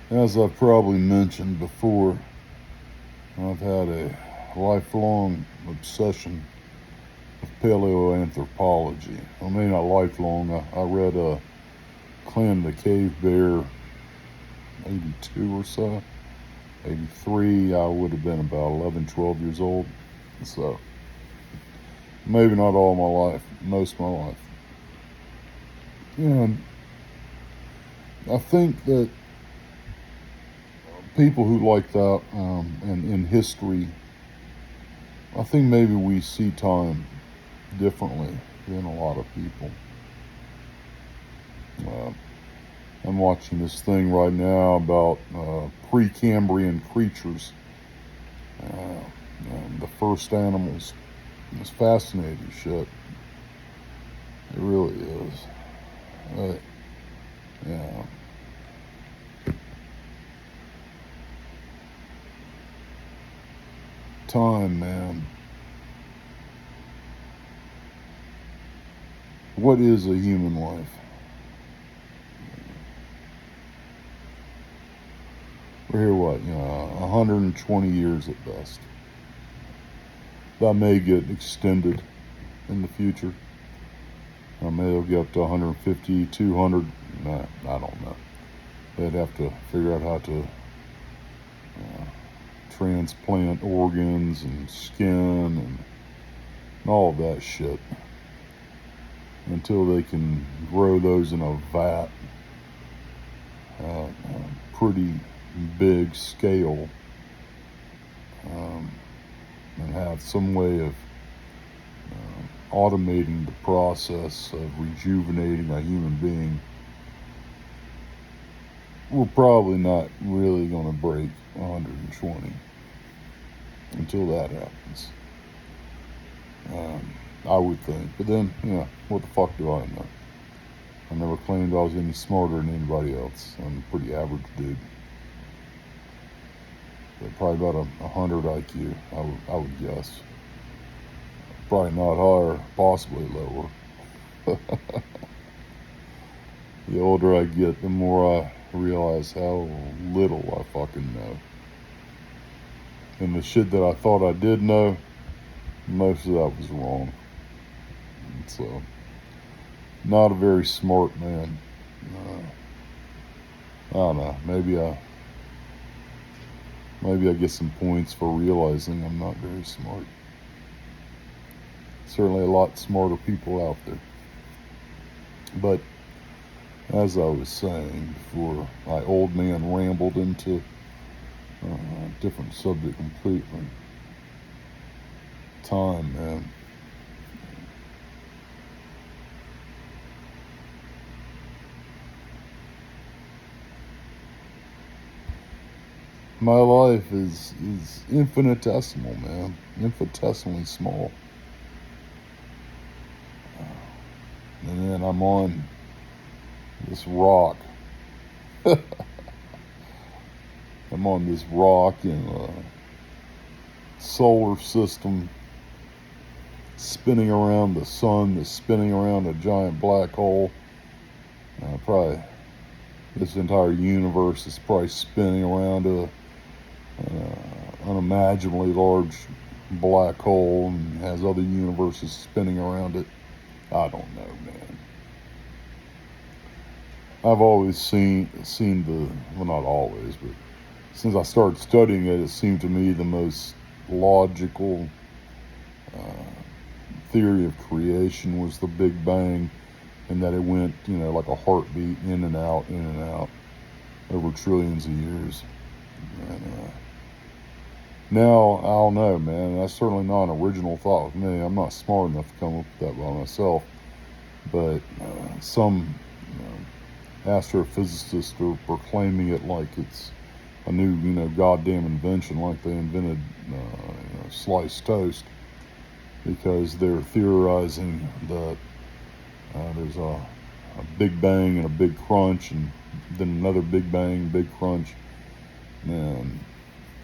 As I've probably mentioned before, I've had a lifelong obsession with paleoanthropology. I mean, not lifelong. I read Clan the Cave Bear 82 or so. 83, I would have been about 11, 12 years old. So, maybe not all my life, most of my life. And I think that people who like that and in history, I think maybe we see time differently than a lot of people. Uh, I'm watching this thing right now about Precambrian creatures, the first animals. It's fascinating shit. It really is. Yeah. Time, man. What is a human life? We're here, 120 years at best. That may get extended in the future. Maybe they'll get up to 150, 200. Nah, I don't know. They'd have to figure out how to transplant organs and skin and all of that shit until they can grow those in a vat at a pretty big scale, and have some way of automating the process of rejuvenating a human being. We're probably not really going to break 120 until that happens. I would think. But then, what the fuck do I know? I never claimed I was any smarter than anybody else. I'm a pretty average dude. But probably about 100 IQ, I would guess. Probably not higher, possibly lower. The older I get, the more I realize how little I fucking know. And the shit that I thought I did know, most of that was wrong. And so, not a very smart man. I don't know. Maybe I get some points for realizing I'm not very smart. Certainly a lot smarter people out there. But as I was saying before, my old man rambled into a different subject completely. Time, man. My life is infinitesimal, man. Infinitesimally small. And then I'm on this rock. I'm on this rock in a solar system spinning around the sun that's spinning around a giant black hole. Probably this entire universe is probably spinning around a unimaginably large black hole and has other universes spinning around it. I don't know, man. I've always seen the, well, not always, but since I started studying it, it seemed to me the most logical theory of creation was the Big Bang, and that it went, like a heartbeat, in and out over trillions of years. And now, I don't know, man. That's certainly not an original thought with me. I'm not smart enough to come up with that by myself. But some astrophysicists are proclaiming it like it's a new, goddamn invention, like they invented sliced toast, because they're theorizing that there's a big bang and a big crunch, and then another big bang, big crunch, and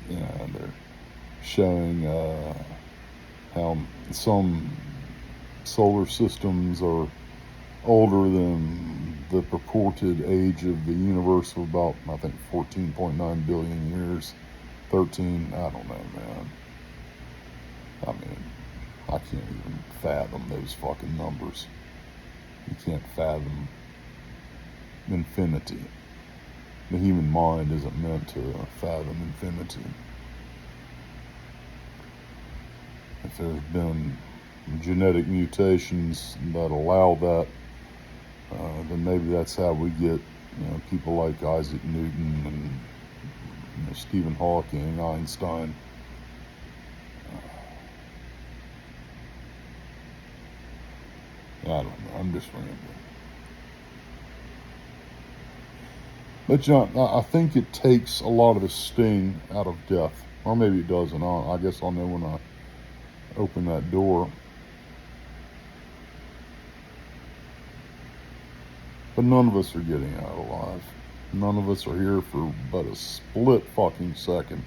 they're showing how some solar systems are older than the purported age of the universe of about, I think, 14.9 billion years. 13, I don't know, man. I mean, I can't even fathom those fucking numbers. You can't fathom infinity. The human mind isn't meant to fathom infinity. If there's been genetic mutations that allow that, then maybe that's how we get, people like Isaac Newton and Stephen Hawking, Einstein. I don't know. I'm just rambling. But I think it takes a lot of the sting out of death, or maybe it doesn't. I guess I'll know when I open that door. But none of us are getting out alive. None of us are here for but a split fucking second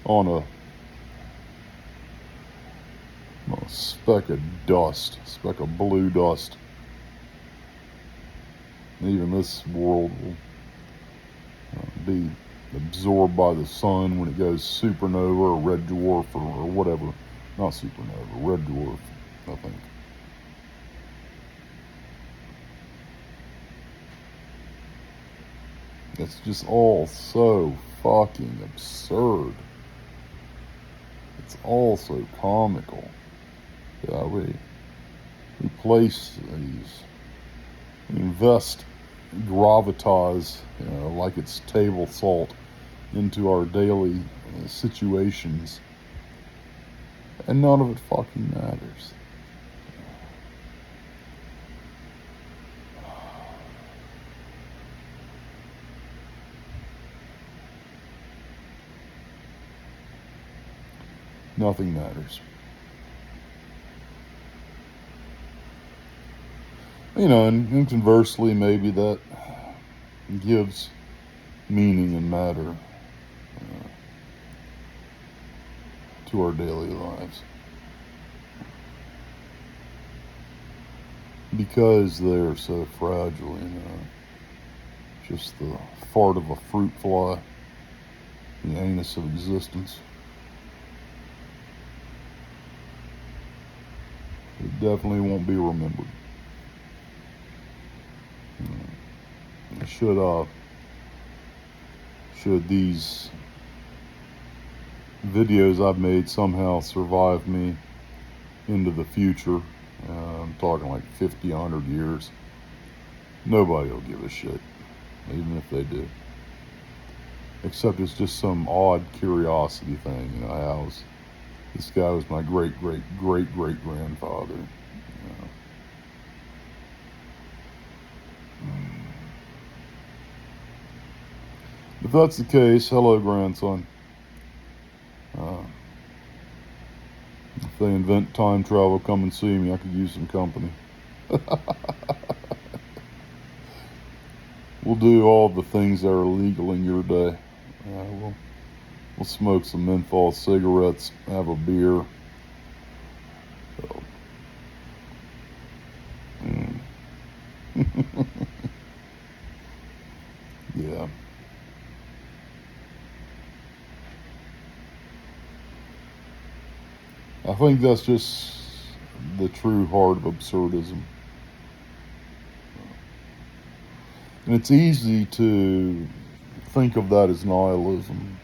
on a speck of dust, speck of blue dust. Even this world will be absorbed by the sun when it goes supernova or red dwarf or whatever. Not supernova, red dwarf, I think. It's just all so fucking absurd. It's all so comical. Yeah, we place these, invest gravitas, like it's table salt, into our daily situations, and none of it fucking matters. Nothing matters. And conversely, maybe that gives meaning and matter to our daily lives. Because they're so fragile, just the fart of a fruit fly, the anus of existence. It definitely won't be remembered. Should these videos I've made somehow survive me into the future, I'm talking like 50, 100 years, nobody will give a shit, even if they do. Except it's just some odd curiosity thing, this guy was my great-great-great-great-grandfather. If that's the case, hello, grandson. If they invent time travel, come and see me. I could use some company. We'll do all the things that are illegal in your day. We'll smoke some menthol cigarettes, have a beer. So. Yeah. I think that's just the true heart of absurdism. And it's easy to think of that as nihilism.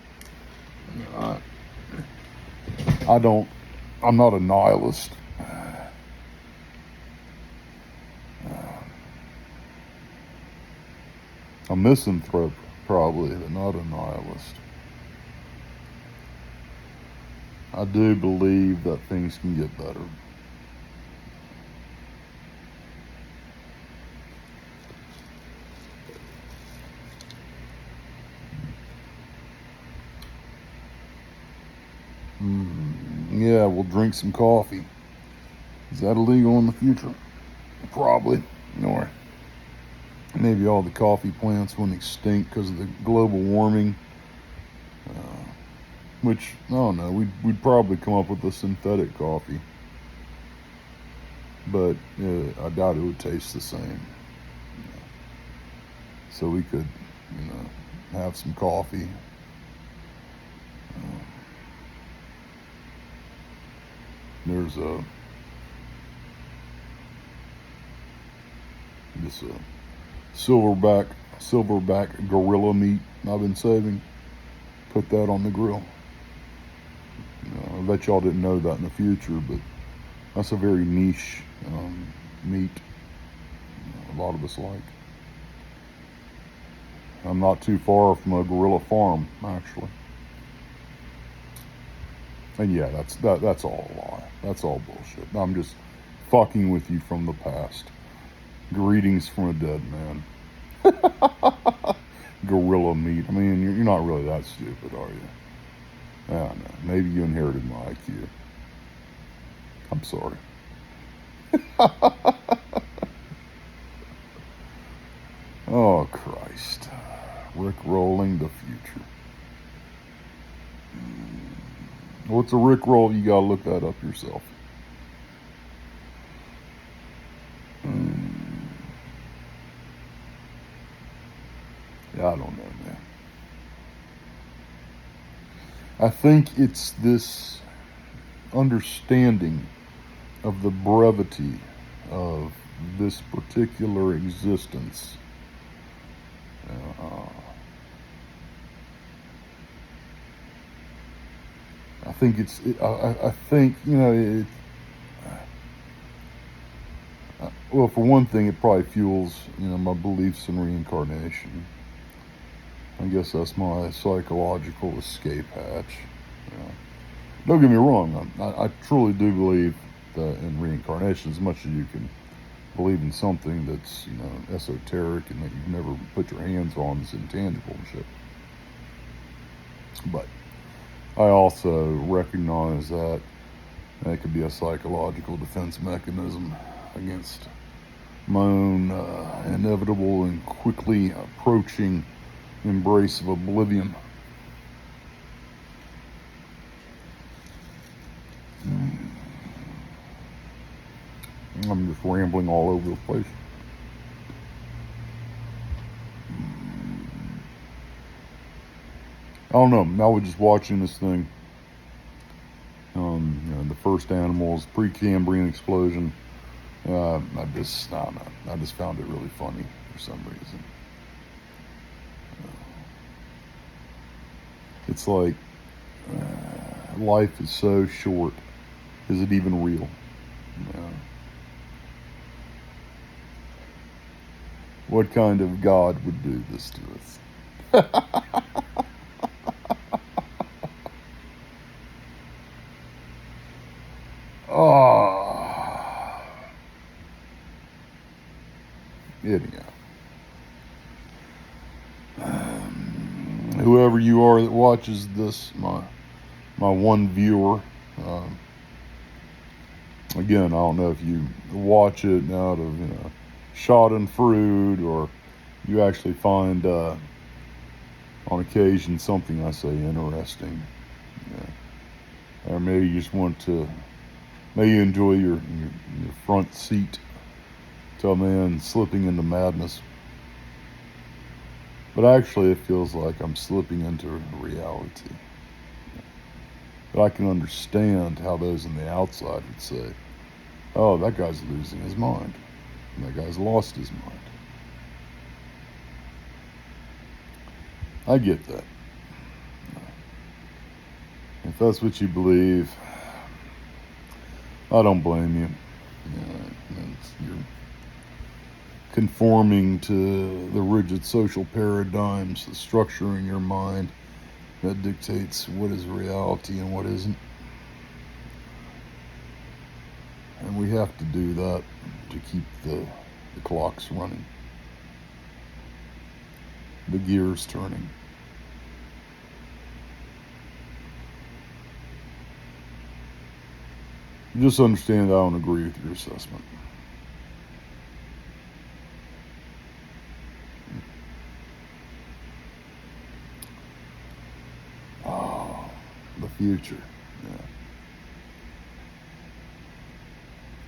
I'm not a nihilist. A misanthrope, probably, but not a nihilist. I do believe that things can get better. Yeah, we'll drink some coffee. Is that illegal in the future? Probably. Or maybe all the coffee plants went extinct because of the global warming. Which, I don't know, we'd probably come up with a synthetic coffee. but I doubt it would taste the same. So we could, have some coffee. There's this silverback gorilla meat I've been saving. Put that on the grill. I bet y'all didn't know that in the future, but that's a very niche meat a lot of us like. I'm not too far from a gorilla farm, actually. And yeah, that's all a lie. That's all bullshit. I'm just fucking with you from the past. Greetings from a dead man. Gorilla meat. I mean, you're not really that stupid, are you? I don't know. Maybe you inherited my IQ. I'm sorry. Oh, Christ. Rick rolling the future. What's a Rick roll? You gotta look that up yourself. Yeah, I don't know, man. I think it's this understanding of the brevity of this particular existence. I think I think, well, for one thing, it probably fuels, my beliefs in reincarnation. I guess that's my psychological escape hatch. Don't get me wrong, I truly do believe that in reincarnation as much as you can believe in something that's, esoteric and that you've never put your hands on, that's intangible and shit. But I also recognize that it could be a psychological defense mechanism against my own inevitable and quickly approaching embrace of oblivion. I'm just rambling all over the place. I don't know. I was just watching this thing. The first animals, Precambrian explosion. I don't know. I just found it really funny for some reason. It's like life is so short. Is it even real? What kind of God would do this to us? Oh. Anyhow. Whoever you are that watches this, my one viewer, again, I don't know if you watch it out of, schadenfreude, or you actually find, on occasion, something I say interesting. Or maybe you just maybe you enjoy your front seat to a man slipping into madness. But actually, it feels like I'm slipping into reality. But I can understand how those on the outside would say, oh, that guy's losing his mind. And that guy's lost his mind. I get that. If that's what you believe, I don't blame you. You're conforming to the rigid social paradigms, the structure in your mind that dictates what is reality and what isn't. And we have to do that to keep the clocks running, the gears turning. Just understand I don't agree with your assessment. Oh, the future. Yeah.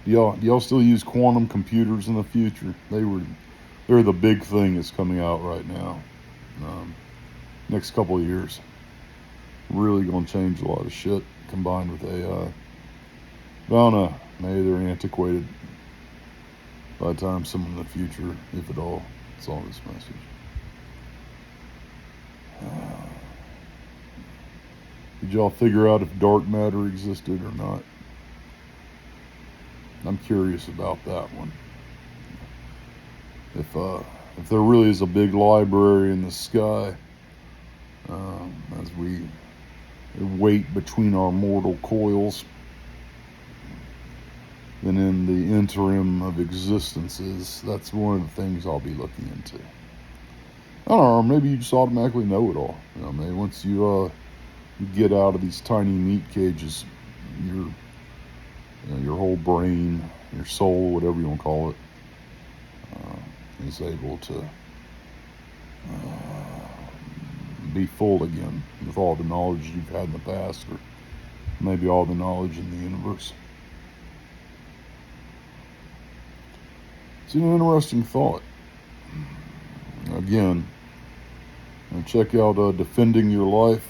Do y'all still use quantum computers in the future? They're the big thing that's coming out right now. Next couple of years, really gonna change a lot of shit combined with AI. I don't know. Maybe they're antiquated by the time some in the future, if at all, saw this message. Did y'all figure out if dark matter existed or not? I'm curious about that one. If there really is a big library in the sky, as we wait between our mortal coils, then in the interim of existences, that's one of the things I'll be looking into. I don't know, maybe you just automatically know it all. Maybe once you get out of these tiny meat cages, your whole brain, your soul, whatever you want to call it, is able to be full again with all the knowledge you've had in the past, or maybe all the knowledge in the universe. It's an interesting thought. Again, check out Defending Your Life,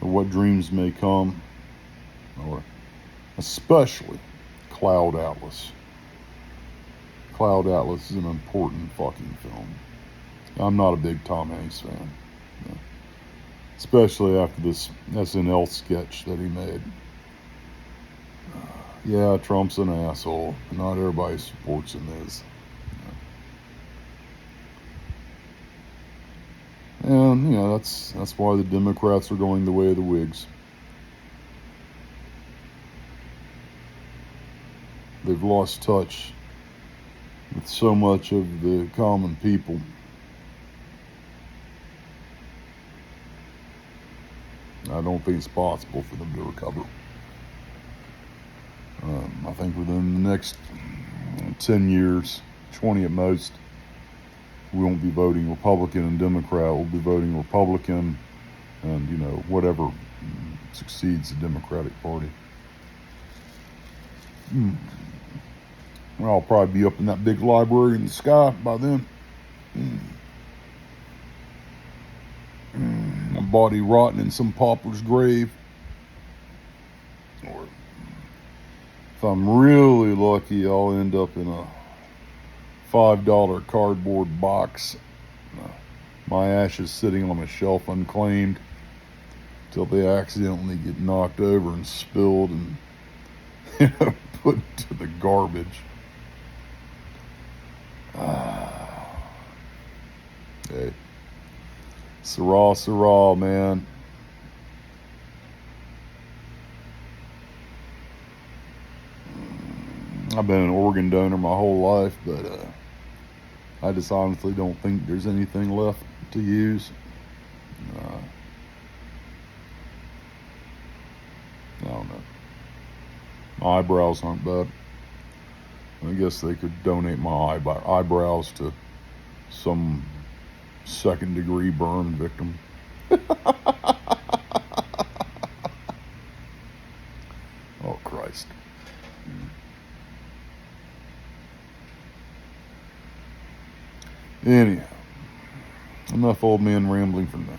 or What Dreams May Come, or especially Cloud Atlas. Cloud Atlas is an important fucking film. I'm not a big Tom Hanks fan, especially after this SNL sketch that he made. Yeah, Trump's an asshole. Not everybody supports him is. And that's why the Democrats are going the way of the Whigs. They've lost touch with so much of the common people. I don't think it's possible for them to recover. I think within the next 10 years, 20 at most, we won't be voting Republican and Democrat. We'll be voting Republican and, whatever succeeds the Democratic Party. Well, I'll probably be up in that big library in the sky by then. My body rotting in some pauper's grave. Or if I'm really lucky, I'll end up in a $5 cardboard box. My ashes sitting on a shelf unclaimed till they accidentally get knocked over and spilled and put into the garbage. Hey, Sirrah, man. I've been an organ donor my whole life, but I just honestly don't think there's anything left to use. I don't know. My eyebrows aren't bad. I guess they could donate my eyebrows to some second-degree burn victim. Oh, Christ. Anyhow, enough old man rambling for now.